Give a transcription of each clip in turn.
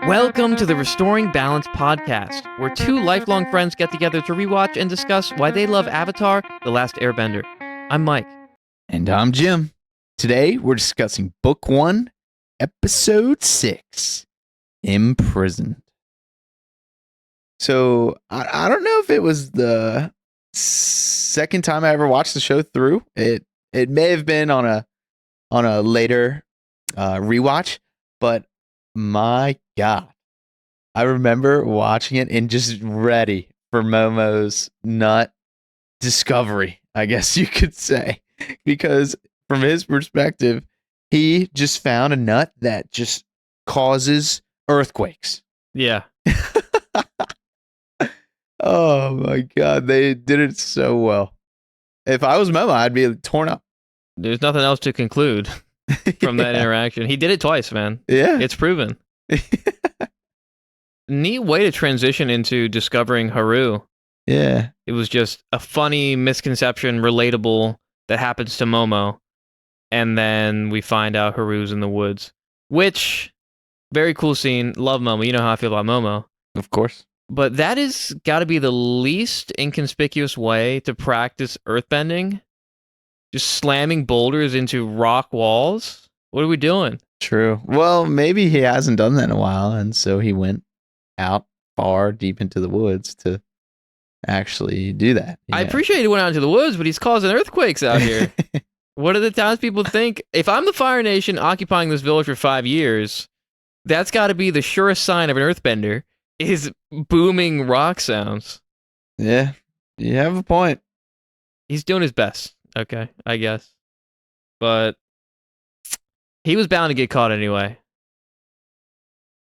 Welcome to the Restoring Balance podcast, where two lifelong friends get together to rewatch and discuss why they love Avatar: The Last Airbender. I'm Mike. And I'm Jim. Today we're discussing Book 1, Episode 6, Imprisoned. So, I don't know if it was the second time I ever watched the show through. It may have been on a later rewatch, but my God, I remember watching it and just ready for Momo's nut discovery, I guess you could say, because from his perspective, he just found a nut that just causes earthquakes. Yeah. Oh my God, they did it so well. If I was Momo, I'd be torn up. There's nothing else to conclude from that interaction. He did it twice, man. Yeah. It's proven. Neat way to transition into discovering Haru. Yeah. It was just a funny misconception, relatable, that happens to Momo. And then we find out Haru's in the woods. Which, very cool scene. Love Momo. You know how I feel about Momo. Of course. But that is got to be the least inconspicuous way to practice earthbending. Just slamming boulders into rock walls. What are we doing? True. Well, maybe he hasn't done that in a while, and so he went out far deep into the woods to actually do that. I appreciate he went out into the woods, but he's causing earthquakes out here. What do the townspeople think? If I'm the Fire Nation occupying this village for 5 years, that's got to be the surest sign of an earthbender, is booming rock sounds. Yeah, you have a point. He's doing his best, okay, I guess. But he was bound to get caught anyway.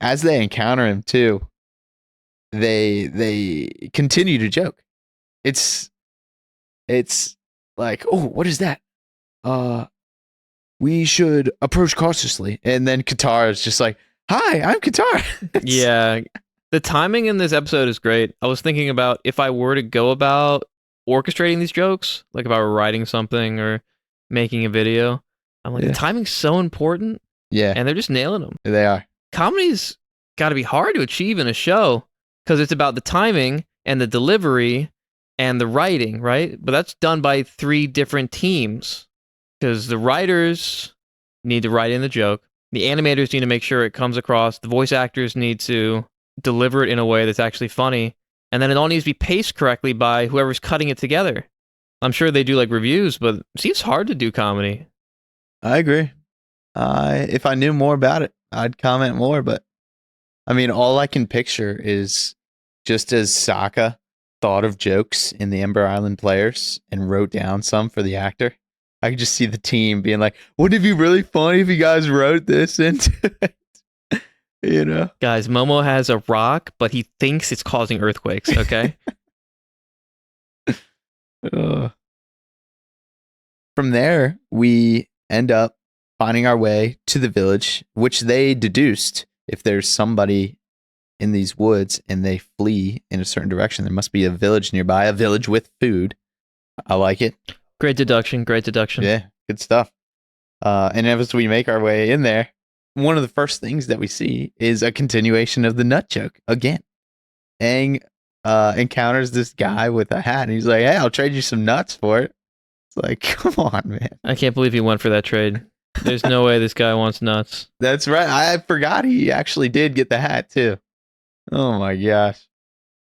As they encounter him too, they continue to joke. It's like, oh, what is that? We should approach cautiously. And then Katara is just like, hi, I'm Katara. Yeah, the timing in this episode is great. I was thinking about if I were to go about orchestrating these jokes, like if I were writing something or making a video, I'm like, the timing's so important. Yeah. And they're just nailing them. They are. Comedy's got to be hard to achieve in a show because it's about the timing and the delivery and the writing, right? But that's done by 3 different teams because the writers need to write in the joke. The animators need to make sure it comes across. The voice actors need to deliver it in a way that's actually funny. And then it all needs to be paced correctly by whoever's cutting it together. I'm sure they do like reviews, but it seems hard to do comedy. I agree. If I knew more about it, I'd comment more. But I mean, all I can picture is just as Sokka thought of jokes in the Ember Island Players and wrote down some for the actor, I could just see the team being like, wouldn't it be really funny if you guys wrote this into it? You know? Guys, Momo has a rock, but he thinks it's causing earthquakes, okay? From there, we end up finding our way to the village, which they deduced if there's somebody in these woods and they flee in a certain direction, there must be a village nearby, a village with food. I like it. Great deduction. Yeah, good stuff. And as we make our way in there, one of the first things that we see is a continuation of the nut joke again. Aang encounters this guy with a hat, and he's like, hey, I'll trade you some nuts for it. It's like, come on, man. I can't believe he went for that trade. There's no way this guy wants nuts. That's right. I forgot he actually did get the hat, too. Oh, my gosh.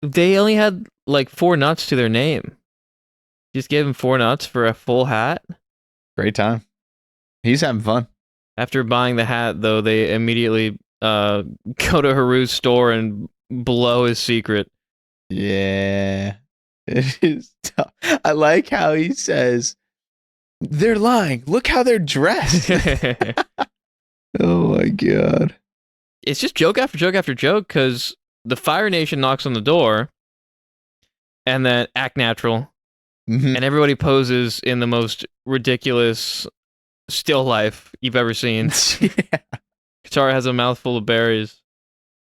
They only had like 4 nuts to their name. Just gave him 4 nuts for a full hat. Great time. He's having fun. After buying the hat, though, they immediately go to Haru's store and blow his secret. Yeah. It is tough. I like how he says, they're lying. Look how they're dressed. Oh, my God. It's just joke after joke after joke because the Fire Nation knocks on the door and then act natural. Mm-hmm. And everybody poses in the most ridiculous still life you've ever seen. Yeah. Katara has a mouthful of berries.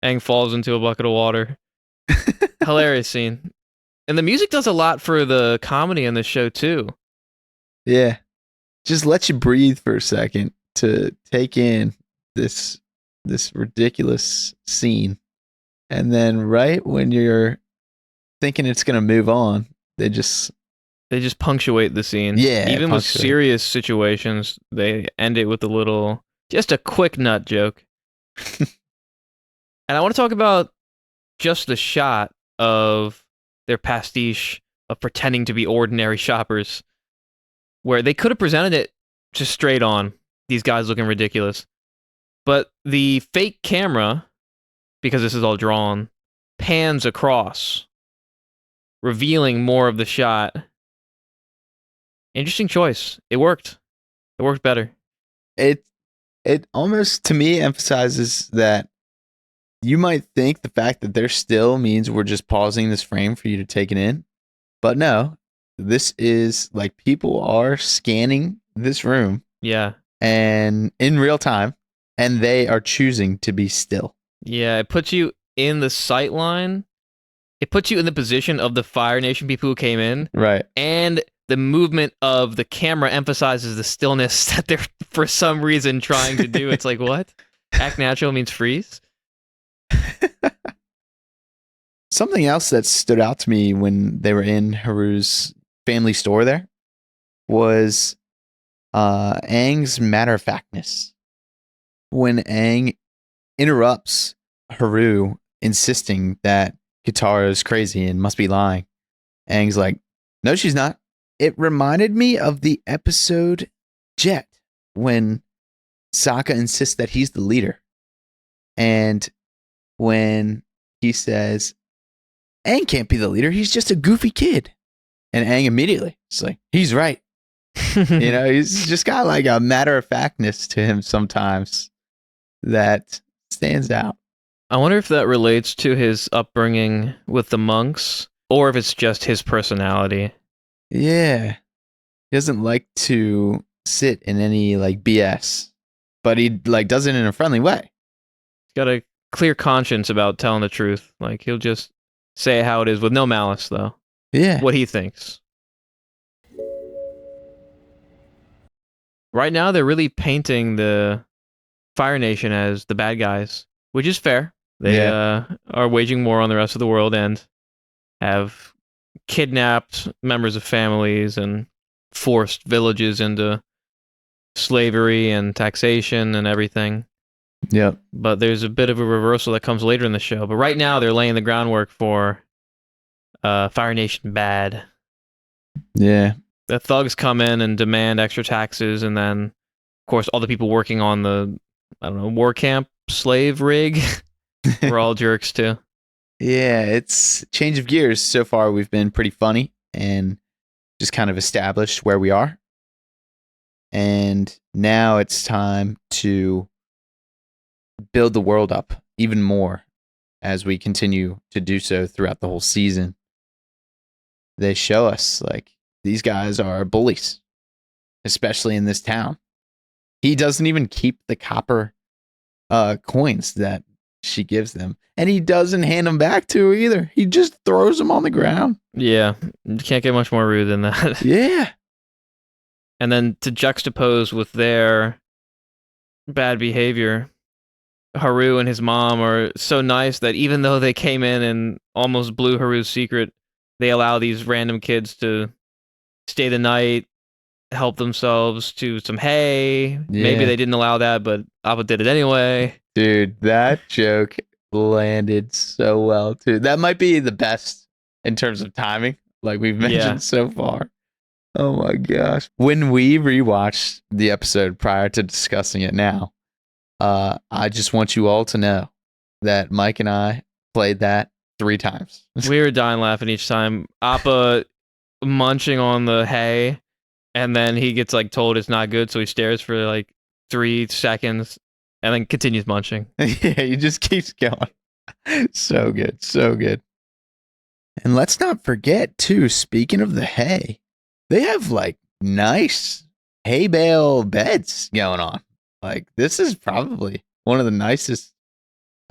Aang falls into a bucket of water. Hilarious scene. And the music does a lot for the comedy in this show, too. Yeah. Just let you breathe for a second to take in this this ridiculous scene. And then right when you're thinking it's going to move on, they just punctuate the scene. Yeah, Even with punctuate. serious situations, they end it with a little, just a quick nut joke. And I want to talk about just the shot of their pastiche of pretending to be ordinary shoppers, where they could have presented it just straight on, these guys looking ridiculous. But the fake camera, because this is all drawn, pans across, revealing more of the shot. Interesting choice. It worked. It worked better. It almost to me emphasizes that you might think the fact that they're still means we're just pausing this frame for you to take it in. But no, this is like people are scanning this room. Yeah. And in real time, and they are choosing to be still. Yeah, it puts you in the sight line. It puts you in the position of the Fire Nation people who came in. Right. And the movement of the camera emphasizes the stillness that they're, for some reason, trying to do. It's like, what? Act natural means freeze? Something else that stood out to me when they were in Haru's family store there was Aang's matter-of-factness. When Aang interrupts Haru, insisting that Katara is crazy and must be lying, Aang's like, no, she's not. It reminded me of the episode Jet, when Sokka insists that he's the leader. And when he says, Aang can't be the leader, he's just a goofy kid. And Aang immediately is like, he's right. You know, he's just got like a matter-of-factness to him sometimes that stands out. I wonder if that relates to his upbringing with the monks, or if it's just his personality. Yeah. He doesn't like to sit in any like BS, but he like does it in a friendly way. He's got a clear conscience about telling the truth. Like, he'll just say how it is with no malice, though. Yeah. What he thinks. Right now, they're really painting the Fire Nation as the bad guys, which is fair. They are waging war on the rest of the world and have kidnapped members of families and forced villages into slavery and taxation and everything. Yep. But there's a bit of a reversal that comes later in the show. But right now, they're laying the groundwork for Fire Nation bad. Yeah. The thugs come in and demand extra taxes, and then, of course, all the people working on the, I don't know, war camp slave rig, we're all jerks too. Yeah, it's change of gears. So far, we've been pretty funny and just kind of established where we are. And now it's time to build the world up even more as we continue to do so throughout the whole season. They show us like these guys are bullies, especially in this town. He doesn't even keep the copper coins that she gives them, and he doesn't hand them back to her either. He just throws them on the ground. Yeah, you can't get much more rude than that. Yeah. And then to juxtapose with their bad behavior, Haru and his mom are so nice that even though they came in and almost blew Haru's secret, they allow these random kids to stay the night, help themselves to some hay. Yeah. Maybe they didn't allow that, but Appa did it anyway. Dude, that joke landed so well, too. That might be the best in terms of timing, like we've mentioned so far. Oh my gosh. When we rewatched the episode prior to discussing it now, I just want you all to know that Mike and I played that 3 times. We were dying laughing each time. Appa munching on the hay, and then he gets like told it's not good, so he stares for like 3 seconds and then continues munching. Yeah, he just keeps going. So good, so good. And let's not forget too, speaking of the hay, they have like nice hay bale beds going on. Like this is probably one of the nicest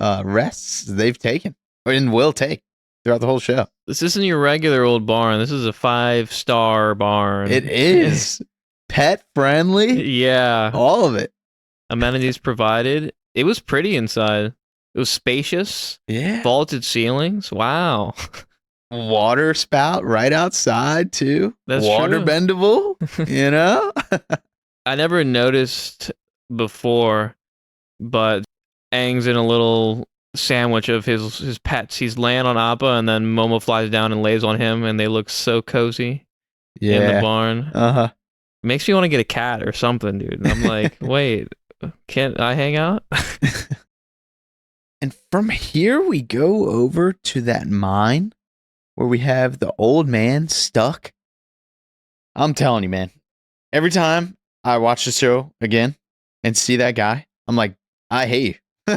rests they've taken and will take throughout the whole show. This isn't your regular old barn. This is a 5-star barn. It is pet friendly. Yeah. All of it. Amenities provided. It was pretty inside. It was spacious, Yeah. vaulted ceilings. Wow. Water spout right outside too. That's Water true. bendable, you know? I never noticed before, but Aang's in a little sandwich of his pets. He's laying on Appa, and then Momo flies down and lays on him, and they look so cozy in the Yeah. barn. Uh-huh. Makes me want to get a cat or something, dude. And I'm like, wait, can't I hang out? And from here we go over to that mine where we have the old man stuck. I'm telling you, man. Every time I watch the show again and see that guy, I'm like, I hate you.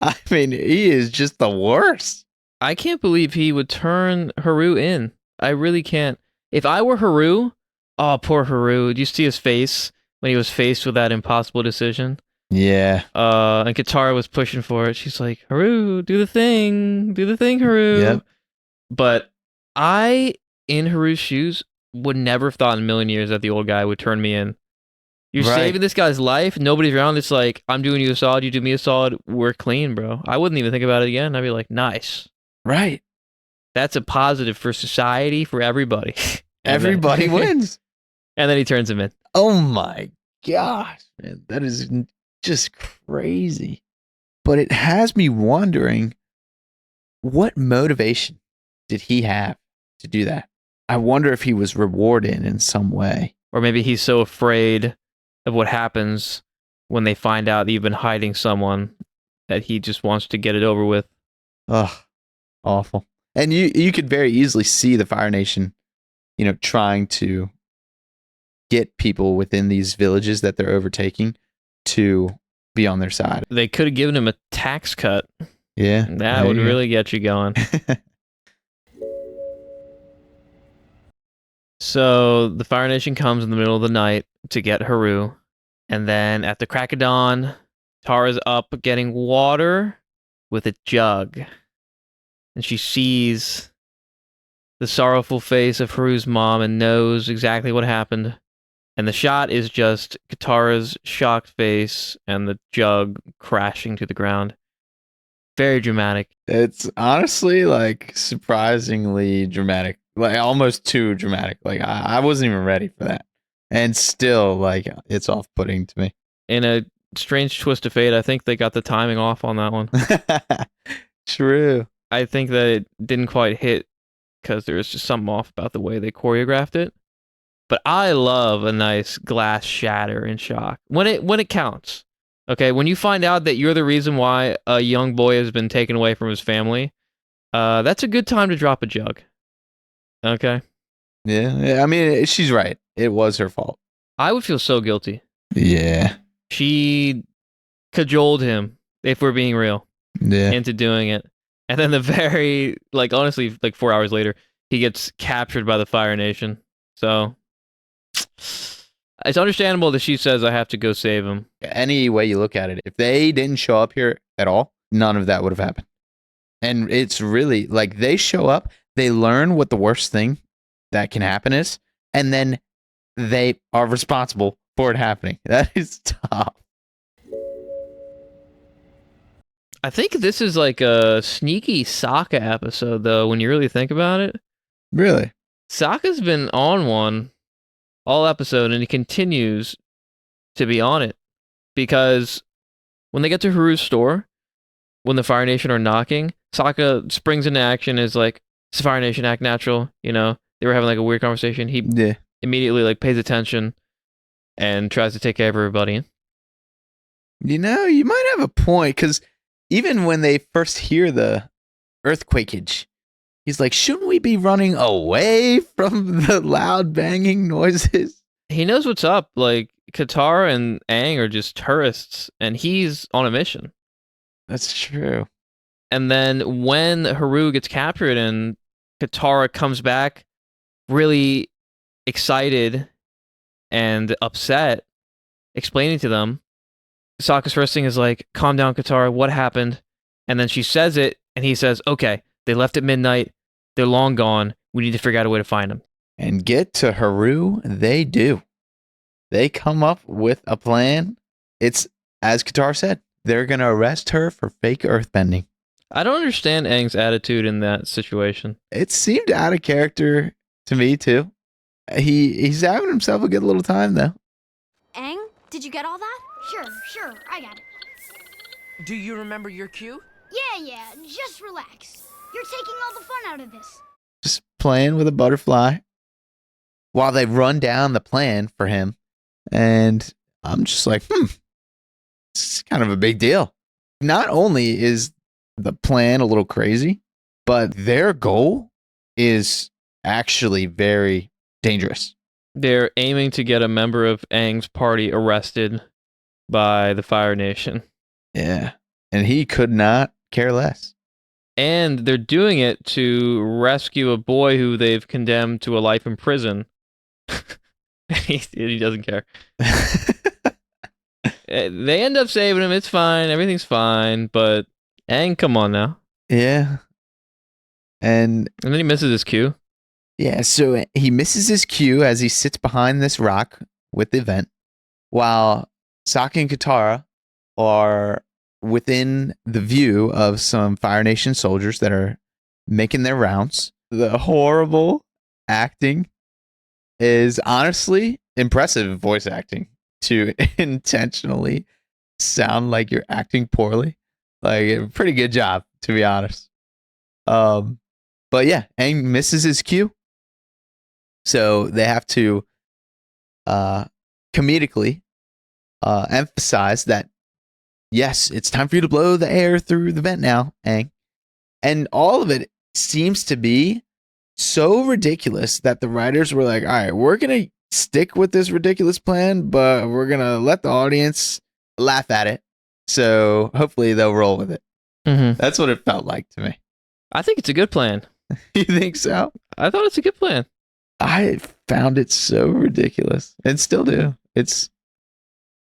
I mean, he is just the worst. I can't believe he would turn Haru in. I really can't. If I were Haru, oh, poor Haru. Do you see his face when he was faced with that impossible decision? Yeah. And Katara was pushing for it. She's like, Haru, do the thing, Haru. Yep. But I, in Haru's shoes, would never have thought in a million years that the old guy would turn me in. You're Right. saving this guy's life. Nobody's around. It's like, I'm doing you a solid. You do me a solid. We're clean, bro. I wouldn't even think about it again. I'd be like, nice. Right. That's a positive for society, for everybody. Everybody wins. And then he turns him in. Oh my gosh, man. That is just crazy. But it has me wondering, what motivation did he have to do that? I wonder if he was rewarded in some way. Or maybe he's so afraid of what happens when they find out that you've been hiding someone that he just wants to get it over with. Ugh, awful. And you could very easily see the Fire Nation, trying to get people within these villages that they're overtaking to be on their side. They could have given him a tax cut. Yeah. That would really get you going. So the Fire Nation comes in the middle of the night to get Haru. And then at the crack of dawn, Tara's up getting water with a jug. And she sees the sorrowful face of Haru's mom and knows exactly what happened. And the shot is just Katara's shocked face and the jug crashing to the ground. Very dramatic. It's honestly like surprisingly dramatic, like almost too dramatic. Like I wasn't even ready for that, and still like it's off-putting to me. In a strange twist of fate, I think they got the timing off on that one. True. I think that it didn't quite hit because there was just something off about the way they choreographed it. But I love a nice glass shatter in shock when it counts. Okay, when you find out that you're the reason why a young boy has been taken away from his family, that's a good time to drop a jug. Okay? Yeah, I mean, she's right. It was her fault. I would feel so guilty. Yeah. She cajoled him, if we're being real, into doing it. And then honestly, 4 hours later, he gets captured by the Fire Nation. So it's understandable that she says, I have to go save him. Any way you look at it, if they didn't show up here at all, none of that would have happened. And it's really like they show up, they learn what the worst thing that can happen is, and then they are responsible for it happening. That is tough. I think this is like a sneaky Sokka episode, though, when you really think about it. Really? Sokka's been on one all episode, and he continues to be on it. Because when they get to Haru's store, when the Fire Nation are knocking, Sokka springs into action, is like, it's the Fire Nation, act natural. They were having like a weird conversation. He immediately like pays attention and tries to take care of everybody. You might have a point, because even when they first hear the earthquakeage, he's like, shouldn't we be running away from the loud banging noises? He knows what's up. Like, Katara and Aang are just tourists, and he's on a mission. That's true. And then when Haru gets captured and Katara comes back really excited and upset, explaining to them, Sokka's first thing is like, calm down, Katara, what happened? And then she says it, and he says, okay, they left at midnight. They're long gone. We need to figure out a way to find them. And get to Haru, they do. They come up with a plan. It's, as Katara said, they're going to arrest her for fake earthbending. I don't understand Aang's attitude in that situation. It seemed out of character to me too. He's having himself a good little time though. Aang, did you get all that? Sure, I got it. Do you remember your cue? Yeah, just relax. You're taking all the fun out of this. Just playing with a butterfly while they run down the plan for him. And I'm just like, it's kind of a big deal. Not only is the plan a little crazy, but their goal is actually very dangerous. They're aiming to get a member of Aang's party arrested by the Fire Nation. Yeah. And he could not care less. And they're doing it to rescue a boy who they've condemned to a life in prison. He doesn't care. They end up saving him. It's fine. Everything's fine. But Aang, come on now. Yeah. And then he misses his cue. Yeah, so he misses his cue as he sits behind this rock with the vent, while Sokka and Katara are within the view of some Fire Nation soldiers that are making their rounds. The horrible acting is honestly impressive voice acting to intentionally sound like you're acting poorly. Like, a pretty good job, to be honest. But yeah, Aang misses his cue. So they have to comedically emphasize that, yes, it's time for you to blow the air through the vent now, Aang. And all of it seems to be so ridiculous that the writers were like, all right, we're going to stick with this ridiculous plan, but we're going to let the audience laugh at it. So hopefully they'll roll with it. Mm-hmm. That's what it felt like to me. I think it's a good plan. You think so? I thought it's a good plan. I found it so ridiculous and still do.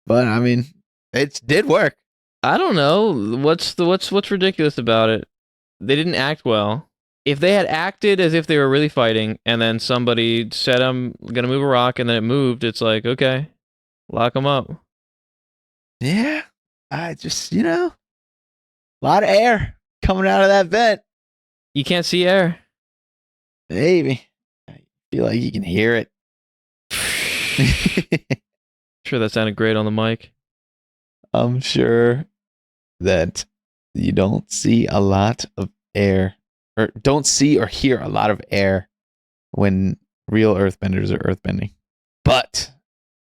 But I mean, it did work. I don't know. What's ridiculous about it? They didn't act well. If they had acted as if they were really fighting and then somebody said, I'm going to move a rock, and then it moved, it's like, okay, lock them up. Yeah. I just, a lot of air coming out of that vent. You can't see air. Maybe. I feel like you can hear it. Sure, that sounded great on the mic. I'm sure that you don't see a lot of air, or don't see or hear a lot of air when real earthbenders are earthbending. But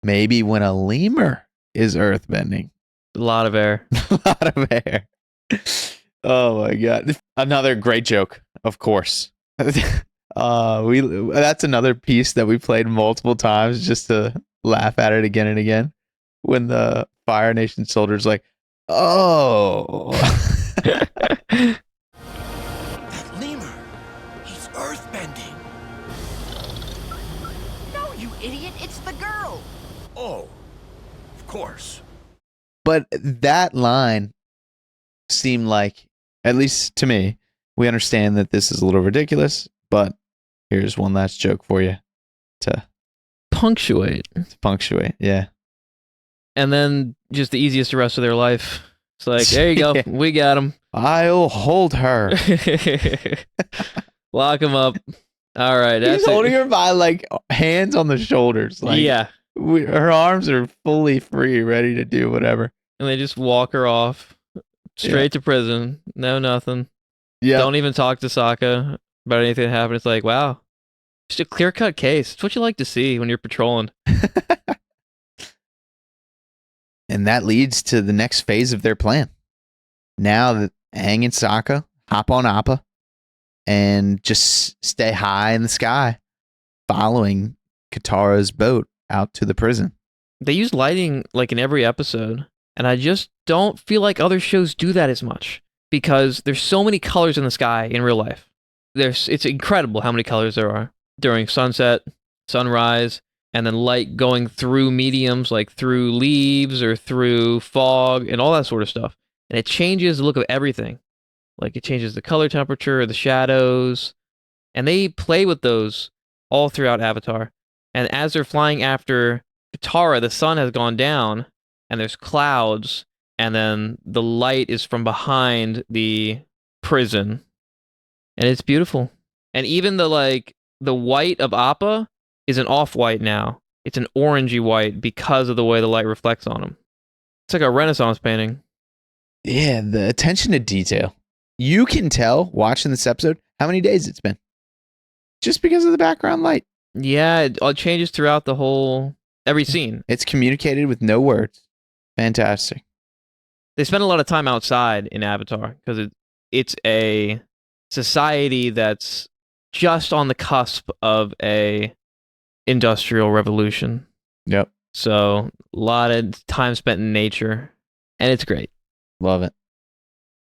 maybe when a lemur is earthbending. A lot of air. A lot of air. Oh my god. Another great joke, of course. That's another piece that we played multiple times just to laugh at it again and again. When the Fire Nation soldiers like, oh. That lemur, he's earthbending. No, you idiot, it's the girl. Oh, of course. But that line seemed like, at least to me, we understand that this is a little ridiculous, but here's one last joke for you to punctuate. Yeah. And then just the easiest arrest of their life. It's like, there you go. Yeah. We got him. I'll hold her. Lock him up. All right. He's holding her by like hands on the shoulders. Like, yeah. Her arms are fully free, ready to do whatever. And they just walk her off straight to prison. No, nothing. Yeah. Don't even talk to Sokka about anything that happened. It's like, wow. Just a clear-cut case. It's what you like to see when you're patrolling. And that leads to the next phase of their plan. Now that Aang and Sokka hop on Appa and just stay high in the sky, following Katara's boat out to the prison. They use lighting like in every episode, and I just don't feel like other shows do that as much because there's so many colors in the sky in real life. It's incredible how many colors there are during sunset, sunrise, and then light going through mediums like through leaves or through fog and all that sort of stuff. And it changes the look of everything. Like it changes the color temperature, the shadows, and they play with those all throughout Avatar. And as they're flying after Katara, the sun has gone down and there's clouds and then the light is from behind the prison, and it's beautiful. And even the white of Appa is an off-white now. It's an orangey white because of the way the light reflects on him. It's like a Renaissance painting. Yeah, the attention to detail. You can tell watching this episode how many days it's been. Just because of the background light. Yeah, it all changes throughout every scene. It's communicated with no words. Fantastic. They spend a lot of time outside in Avatar because it's a society that's just on the cusp of a industrial revolution. Yep. So a lot of time spent in nature, and it's great. Love it.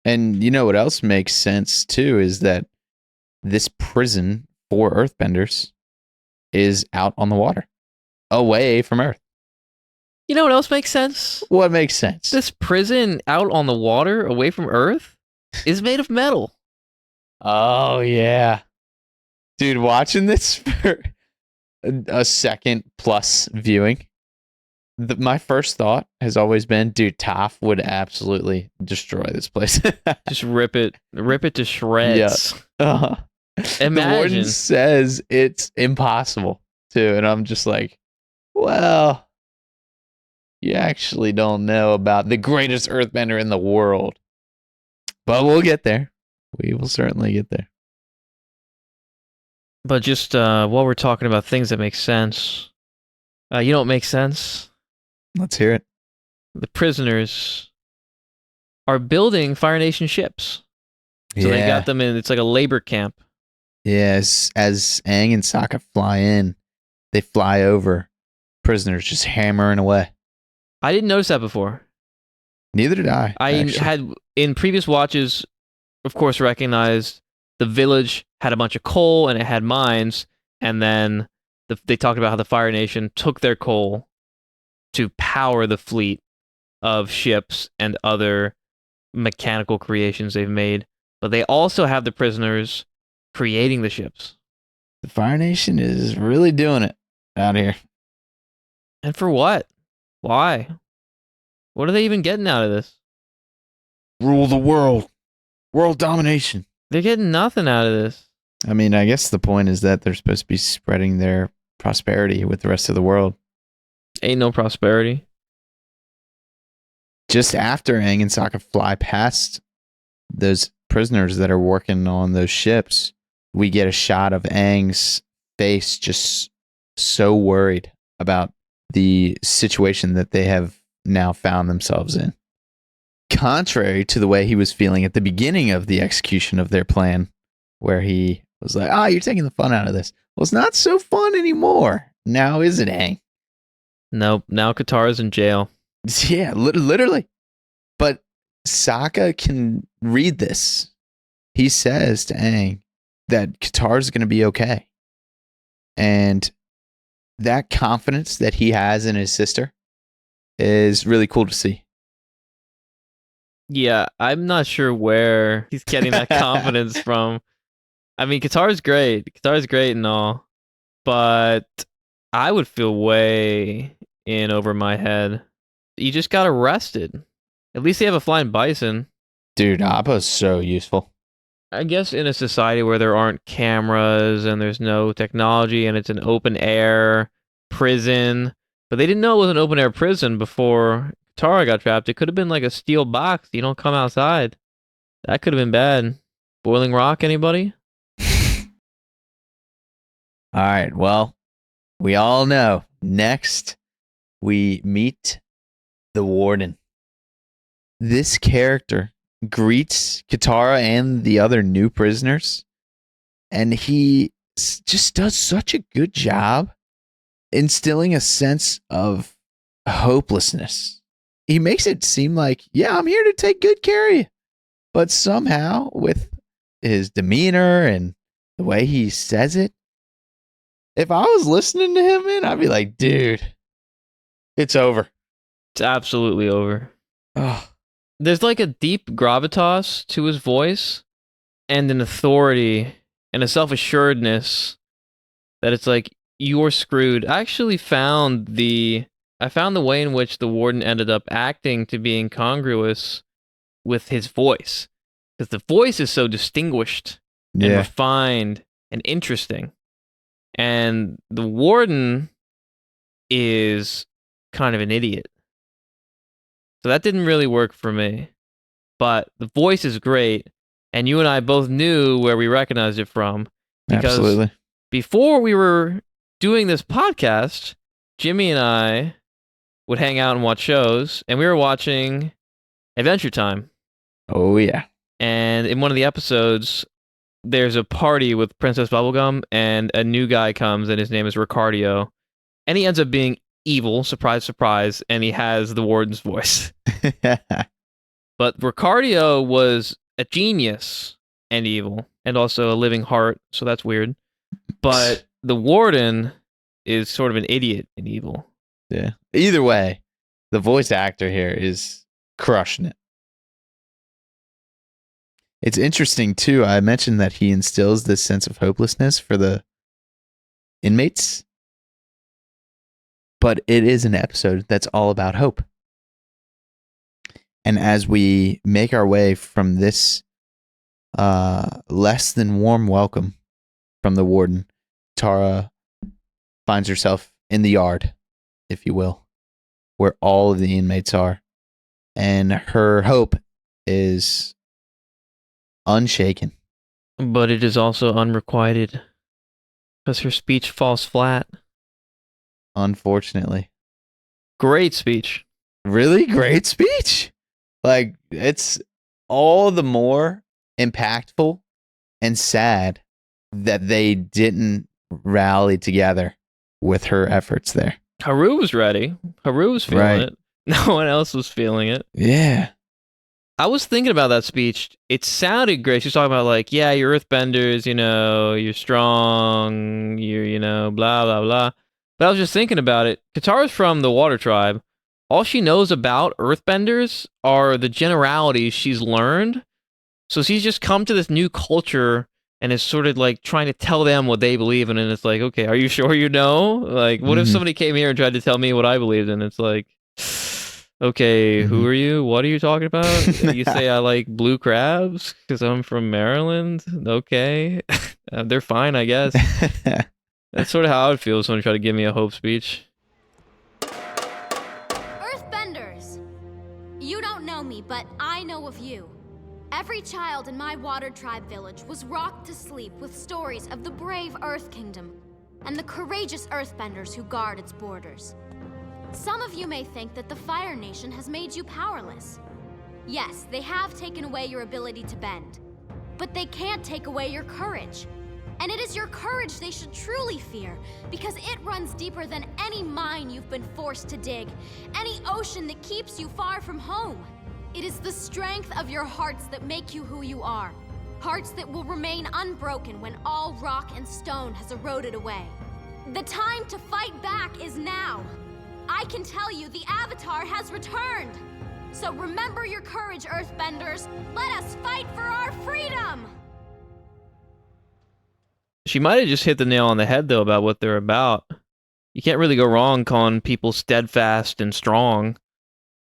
And you know what else makes sense too is that this prison for earthbenders is out on the water, away from Earth. You know what else makes sense? What makes sense? This prison out on the water, away from Earth, is made of metal. Oh, yeah. Dude, watching this for a second plus viewing, my first thought has always been, dude, Toph would absolutely destroy this place. Just rip it to shreds. Uh-huh. Imagine. The warden says it's impossible, too. And I'm just like, well, you actually don't know about the greatest earthbender in the world. But we'll get there. We will certainly get there. But just while we're talking about things that make sense, you know what makes sense? Let's hear it. The prisoners are building Fire Nation ships. So they got them in, it's like a labor camp. Yes, as Aang and Sokka fly in, they fly over. Prisoners just hammering away. I didn't notice that before. Neither did I. I had, in previous watches, of course, recognized the village had a bunch of coal and it had mines, and then they talked about how the Fire Nation took their coal to power the fleet of ships and other mechanical creations they've made. But they also have the prisoners creating the ships. The Fire Nation is really doing it out here. And for what? Why? What are they even getting out of this? Rule the world. World domination. They're getting nothing out of this. I mean, I guess the point is that they're supposed to be spreading their prosperity with the rest of the world. Ain't no prosperity. Just after Aang and Sokka fly past those prisoners that are working on those ships, we get a shot of Aang's face just so worried about the situation that they have now found themselves in. Contrary to the way he was feeling at the beginning of the execution of their plan, where he was like, you're taking the fun out of this. Well, it's not so fun anymore. Now, is it, Aang? Nope. Now Katara's in jail. Yeah, literally. But Sokka can read this. He says to Aang that Katara's going to be okay. And that confidence that he has in his sister is really cool to see. Yeah, I'm not sure where he's getting that confidence from. I mean, Katara's great. Katara's great and all. But I would feel way in over my head. You just got arrested. At least they have a flying bison. Dude, Appa's so useful. I guess in a society where there aren't cameras and there's no technology and it's an open air prison. But they didn't know it was an open air prison before Katara got trapped. It could have been like a steel box. You don't come outside. That could have been bad. Boiling rock, anybody? All right, well, we all know. Next, we meet the warden. This character greets Katara and the other new prisoners, and he just does such a good job instilling a sense of hopelessness. He makes it seem like, yeah, I'm here to take good care of you. But somehow, with his demeanor and the way he says it, if I was listening to him, man, I'd be like, dude, it's over. It's absolutely over. Oh. There's like a deep gravitas to his voice and an authority and a self-assuredness that it's like, you're screwed. I actually found the I found the way in which the warden ended up acting to be incongruous with his voice, because the voice is so distinguished and Yeah. refined and interesting, and the warden is kind of an idiot. So that didn't really work for me. But the voice is great, and you and I both knew where we recognized it from, because Absolutely. before we were doing this podcast, Jimmy and I would hang out and watch shows, and we were watching Adventure Time. Oh yeah. And in one of the episodes, there's a party with Princess Bubblegum, and a new guy comes, and his name is Ricardio, and he ends up being evil, surprise, surprise, and he has the warden's voice. But Ricardio was a genius and evil, and also a living heart, so that's weird. But the warden is sort of an idiot and evil. Yeah. Either way, the voice actor here is crushing it. It's interesting too. I mentioned that he instills this sense of hopelessness for the inmates, but it is an episode that's all about hope. And as we make our way from this less than warm welcome from the warden, Tara finds herself in the yard, if you will, where all of the inmates are. And her hope is unshaken. But it is also unrequited, because her speech falls flat. Unfortunately. Great speech. Really great speech. Like, it's all the more impactful and sad that they didn't rally together with her efforts there. Haru was ready. Haru was feeling Right. it. No one else was feeling it. Yeah. I was thinking about that speech. It sounded great. She was talking about, like, yeah, you're earthbenders, you know, you're strong, you're, you know, blah, blah, blah. But I was just thinking about it. Katara's from the Water Tribe. All she knows about earthbenders are the generalities she's learned. So she's just come to this new culture and is sort of like trying to tell them what they believe in. And it's like, okay, are you sure you know? Like, what if Mhm. somebody came here and tried to tell me what I believed in? It's like, okay, who Mhm. are you? What are you talking about? You say I like blue crabs because I'm from Maryland? Okay. They're fine, I guess. That's sort of how I would feel if someone tried to give me a hope speech. Earthbenders! You don't know me, but I know of you. Every child in my Water Tribe village was rocked to sleep with stories of the brave Earth Kingdom and the courageous Earthbenders who guard its borders. Some of you may think that the Fire Nation has made you powerless. Yes, they have taken away your ability to bend, but they can't take away your courage. And it is your courage they should truly fear, because it runs deeper than any mine you've been forced to dig, any ocean that keeps you far from home. It is the strength of your hearts that make you who you are. Hearts that will remain unbroken when all rock and stone has eroded away. The time to fight back is now. I can tell you the Avatar has returned. So remember your courage, Earthbenders. Let us fight for our freedom! She might have just hit the nail on the head, though, about what they're about. You can't really go wrong calling people steadfast and strong.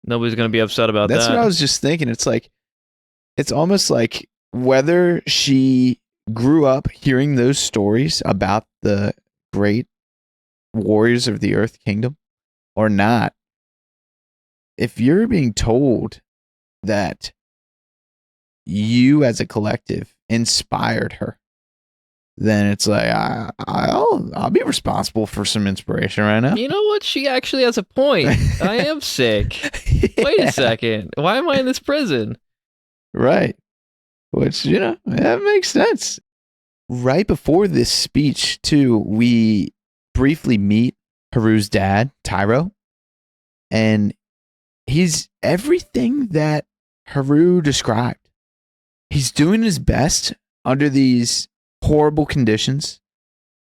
Nobody's going to be upset about That's that. what I was just thinking. It's like, it's almost like whether she grew up hearing those stories about the great warriors of the Earth Kingdom or not, if you're being told that you as a collective inspired her, then it's like, I'll be responsible for some inspiration right now. You know what? She actually has a point. I am sick. Wait Yeah. a second. Why am I in this prison? Right. Which, you know, that makes sense. Right before this speech, too, we briefly meet Haru's dad, Tyro. And he's everything that Haru described. He's doing his best under these horrible conditions.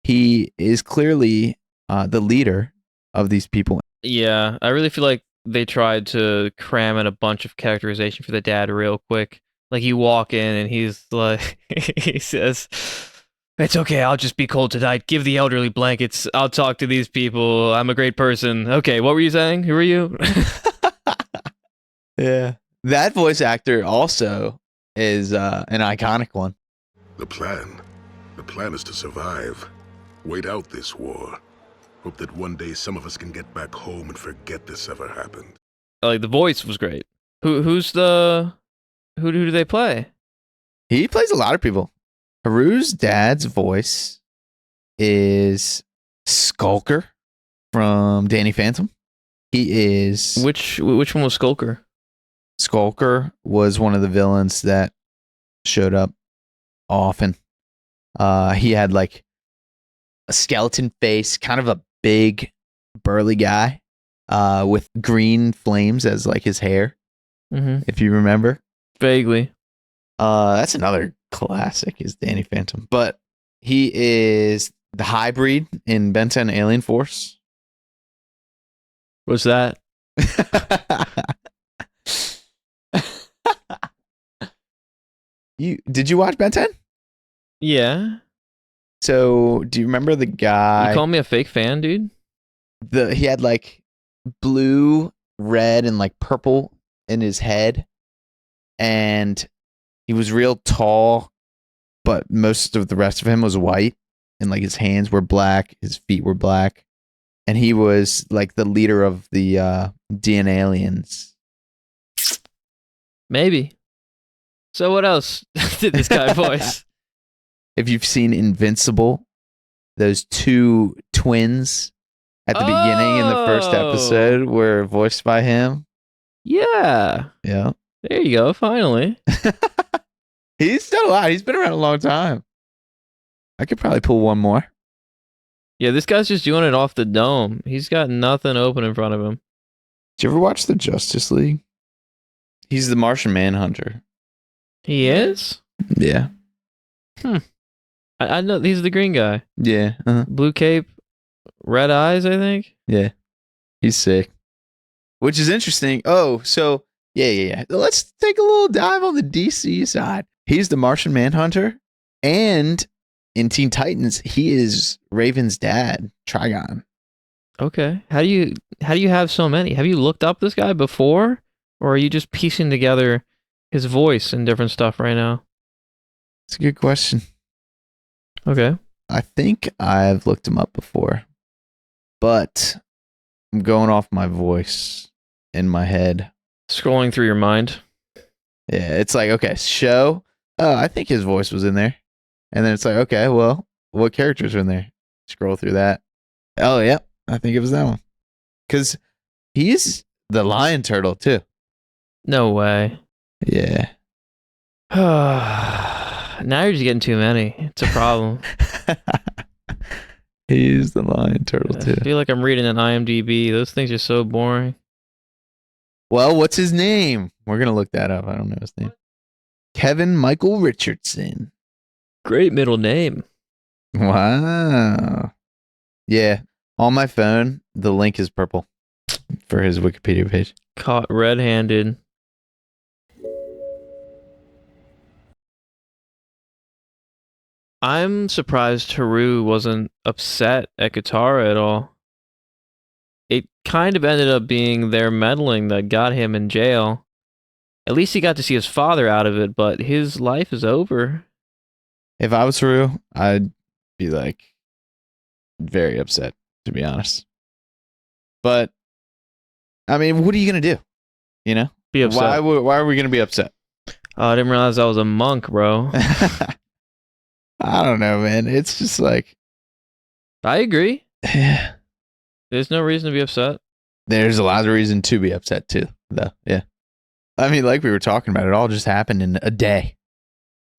He is clearly the leader of these people. Yeah, I really feel like they tried to cram in a bunch of characterization for the dad real quick. Like, you walk in and he's like, he says, It's okay. I'll just be cold tonight. Give the elderly blankets. I'll talk to these people. I'm a great person. Okay, what were you saying? Who are you? Yeah. That voice actor also is an iconic one. The plan is to survive. Wait out this war. Hope that one day some of us can get back home and forget this ever happened. Like the voice was great. Who do they play? He plays a lot of people. Haru's dad's voice is Skulker from Danny Phantom. He is Which one was Skulker? Skulker was one of the villains that showed up often. He had like a skeleton face, kind of a big, burly guy, with green flames as like his hair, Mm-hmm. if you remember. Vaguely. That's another classic is Danny Phantom. But he is the hybrid in Ben 10 Alien Force. What's that? Did you watch Ben 10? Yeah. So do you remember the guy? You call me a fake fan, dude? He had like blue, red, and like purple in his head, and he was real tall, but most of the rest of him was white, and like his hands were black, his feet were black, and he was like the leader of the DNA aliens. Maybe. So what else did this guy voice? If you've seen Invincible, those two twins at the beginning in the first episode were voiced by him. Yeah. Yeah. There you go, finally. He's done a lot. He's been around a long time. I could probably pull one more. Yeah, this guy's just doing it off the dome. He's got nothing open in front of him. Did you ever watch the Justice League? He's the Martian Manhunter. He is? Yeah. I know he's the green guy. Yeah. Uh-huh. Blue cape, red eyes, I think. Yeah. He's sick. Which is interesting. Oh, so yeah. Let's take a little dive on the DC side. He's the Martian Manhunter, and in Teen Titans, he is Raven's dad, Trigon. Okay. How do you have so many? Have you looked up this guy before? Or are you just piecing together his voice and different stuff right now? It's a good question. Okay. I think I've looked him up before, but I'm going off my voice in my head. Scrolling through your mind. Yeah, it's like, okay, show. Oh, I think his voice was in there. And then it's like, okay, well, what characters are in there? Scroll through that. Oh, yeah, I think it was that one. Because he's the lion turtle, too. No way. Yeah. Now you're just getting too many. It's a problem. He's the lion turtle, too. I feel like I'm reading an IMDb. Those things are so boring. Well, what's his name? We're going to look that up. I don't know his name. Kevin Michael Richardson. Great middle name. Wow. Yeah. On my phone, the link is purple for his Wikipedia page. Caught red-handed. I'm surprised Haru wasn't upset at Katara at all. It kind of ended up being their meddling that got him in jail. At least he got to see his father out of it, but his life is over. If I was Haru, I'd be like very upset, to be honest. But I mean, what are you gonna do? You know, Be upset. Why are we gonna be upset? Oh, I didn't realize I was a monk, bro. I don't know, man. It's just like, I agree. yeah. There's no reason to be upset. There's a lot of reason to be upset too, though. Yeah. I mean, like we were talking about, it all just happened in a day.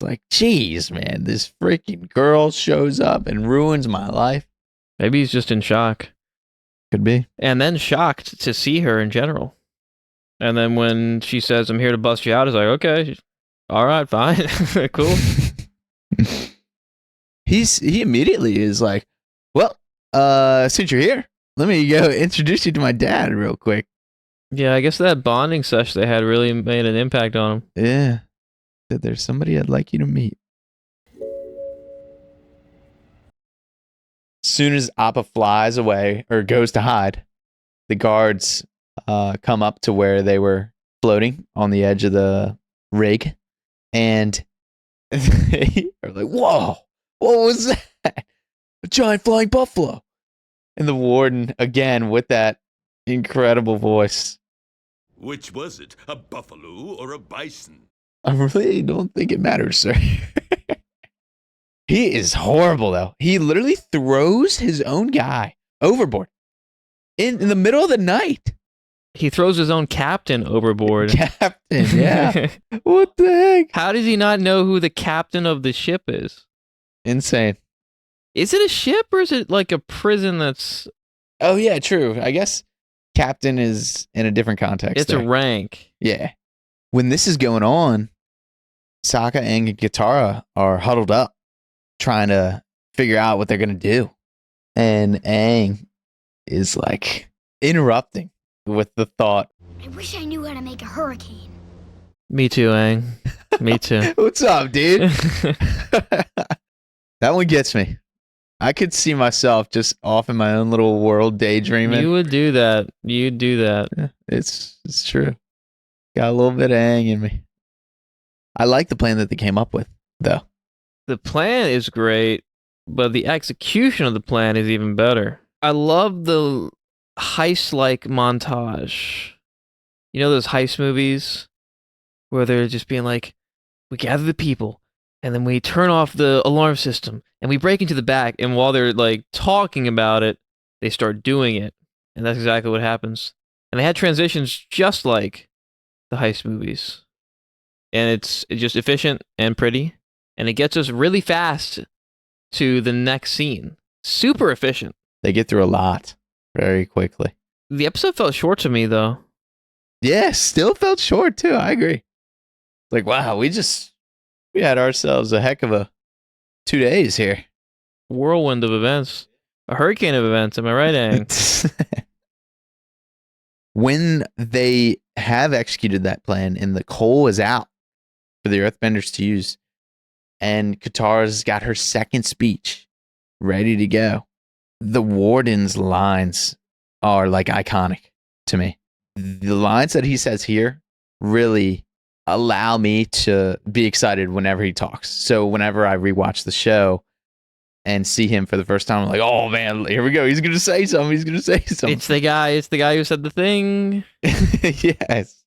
Like, geez, man, this freaking girl shows up and ruins my life. Maybe he's just in shock. Could be. And then shocked to see her in general. And then when she says, I'm here to bust you out, he's like, okay, all right, fine. Cool. He immediately is like, well, since you're here, let me go introduce you to my dad real quick. Yeah, I guess that bonding session they had really made an impact on him. Yeah. That there's somebody I'd like you to meet. soon as Appa flies away or goes to hide, the guards come up to where they were floating on the edge of the rig, and they are like, "Whoa, what was that? A giant flying buffalo!" And the warden, again, with that incredible voice. Which was it, a buffalo or a bison? I really don't think it matters, sir. He is horrible, though. He literally throws his own guy overboard in the middle of the night. He throws his own captain overboard. Captain, yeah. What the heck? How does he not know who the captain of the ship is? Insane. Is it a ship or is it like a prison that's... Oh, yeah, true. I guess captain is in a different context. It's there. a rank. Yeah. When this is going on, Sokka and Katara are huddled up, trying to figure out what they're going to do. And Aang is like interrupting with the thought, I wish I knew how to make a hurricane. Me too, Aang. Me too. "What's up, dude?" That one gets me. I could see myself just off in my own little world daydreaming. You would do that. You'd do that. Yeah, it's true. Got a little bit of Aang in me. I like the plan that they came up with, though. The plan is great, but the execution of the plan is even better. I love the heist-like montage. You know those heist movies where they're just being like, we gather the people, and then we turn off the alarm system, and we break into the back, and while they're like talking about it, they start doing it. And that's exactly what happens. And they had transitions just like the heist movies. And it's just efficient and pretty. And it gets us really fast to the next scene. Super efficient. They get through a lot very quickly. The episode felt short to me, though. Yeah, still felt short, too. I agree. Like, wow, we had ourselves a heck of a 2 days here. Whirlwind of events. A hurricane of events. Am I right, Aang? When they have executed that plan and the coal is out for the Earthbenders to use, and Katara's got her second speech ready to go, the warden's lines are like iconic to me. The lines that he says here really allow me to be excited whenever he talks. So whenever I rewatch the show and see him for the first time, I'm like, oh man, here we go. He's going to say something. He's going to say something. It's the guy who said the thing. Yes.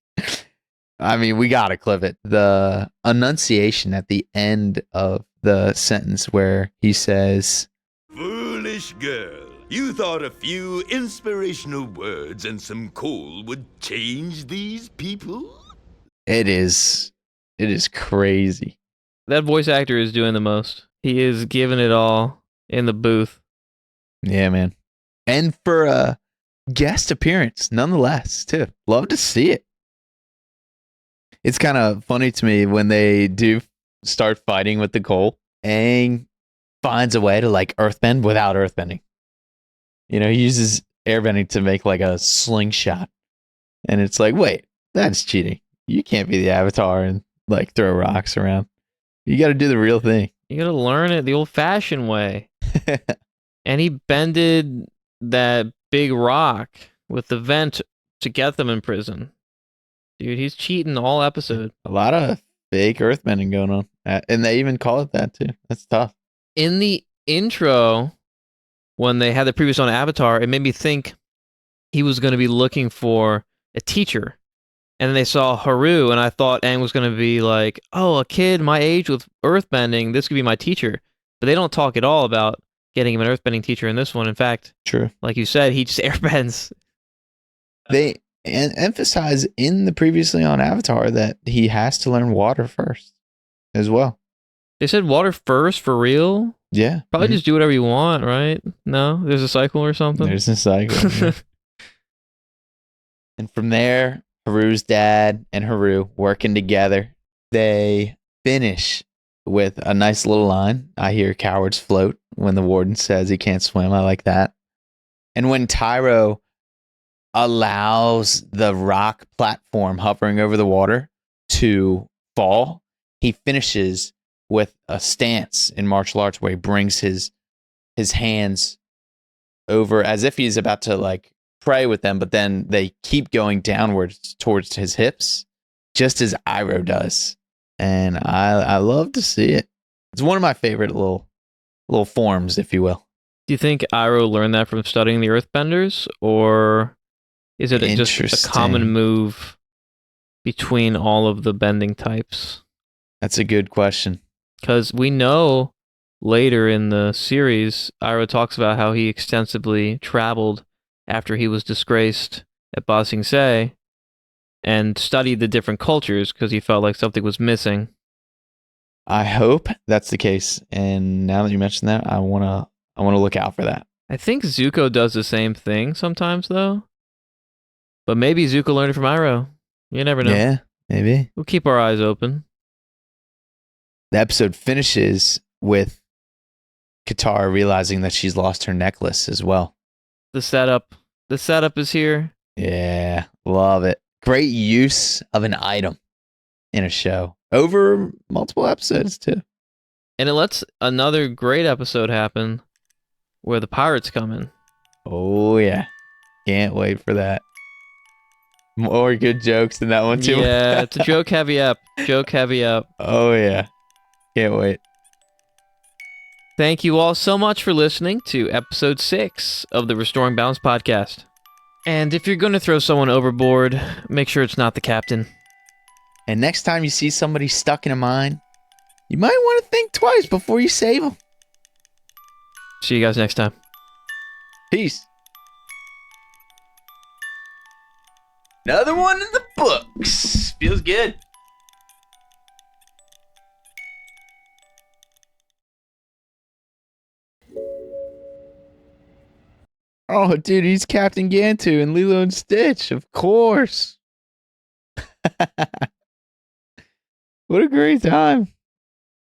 I mean, we got to clip it. The enunciation at the end of the sentence where he says, Foolish girl, you thought a few inspirational words and some coal would change these people? it is crazy. That voice actor is doing the most. He is giving it all in the booth. Yeah, man. And for a guest appearance, nonetheless, too. Love to see it. It's kind of funny to me when they do start fighting with the coal. Aang finds a way to like earthbend without earthbending. You know, he uses airbending to make like a slingshot. And it's like, wait, that's cheating. You can't be the Avatar and like throw rocks around. You got to do the real thing. You gotta learn it the old-fashioned way. And he bended that big rock with the vent to get them in prison. Dude, he's cheating all episode. A lot of fake earthbending going on. And they even call it that too. That's tough. In the intro, when they had the previous on Avatar, it made me think he was going to be looking for a teacher. And then they saw Haru, and I thought Aang was going to be like, oh, a kid my age with earthbending, this could be my teacher. But they don't talk at all about getting him an earthbending teacher in this one. In fact, True. like you said, he just airbends. They emphasize in the previously on Avatar that he has to learn water first as well. They said water first for real? Yeah. Probably just do whatever you want, right? No? There's a cycle or something? There's a cycle. Yeah. And from there, Haru's dad and Haru working together. They finish with a nice little line. I hear cowards float when the warden says he can't swim. I like that. And when Tyro allows the rock platform hovering over the water to fall, he finishes with a stance in martial arts where he brings his hands over as if he's about to like pray with them, but then they keep going downwards towards his hips, just as Iroh does. And I love to see it. It's one of my favorite little forms, if you will. Do you think Iroh learned that from studying the Earthbenders, or is it just a common move between all of the bending types? That's a good question. Because we know later in the series, Iroh talks about how he extensively traveled after he was disgraced at Ba Sing Se and studied the different cultures because he felt like something was missing. I hope that's the case. And now that you mentioned that, I wanna look out for that. I think Zuko does the same thing sometimes, though. But maybe Zuko learned it from Iroh. You never know. Yeah, maybe. We'll keep our eyes open. The episode finishes with Katara realizing that she's lost her necklace as well. The setup is here. Yeah, love it. Great use of an item in a show over multiple episodes too. And it lets another great episode happen where the pirates come in. Oh yeah. Can't wait for that. More good jokes in that one too. Yeah, it's a joke heavy up. Joke heavy up. Oh yeah. Can't wait. Thank you all so much for listening to episode 6 of the Restoring Balance podcast. And if you're going to throw someone overboard, make sure it's not the captain. And next time you see somebody stuck in a mine, you might want to think twice before you save them. See you guys next time. Peace. Another one in the books. Feels good. Oh, dude, he's Captain Gantu and Lilo and Stitch, of course. What a great time.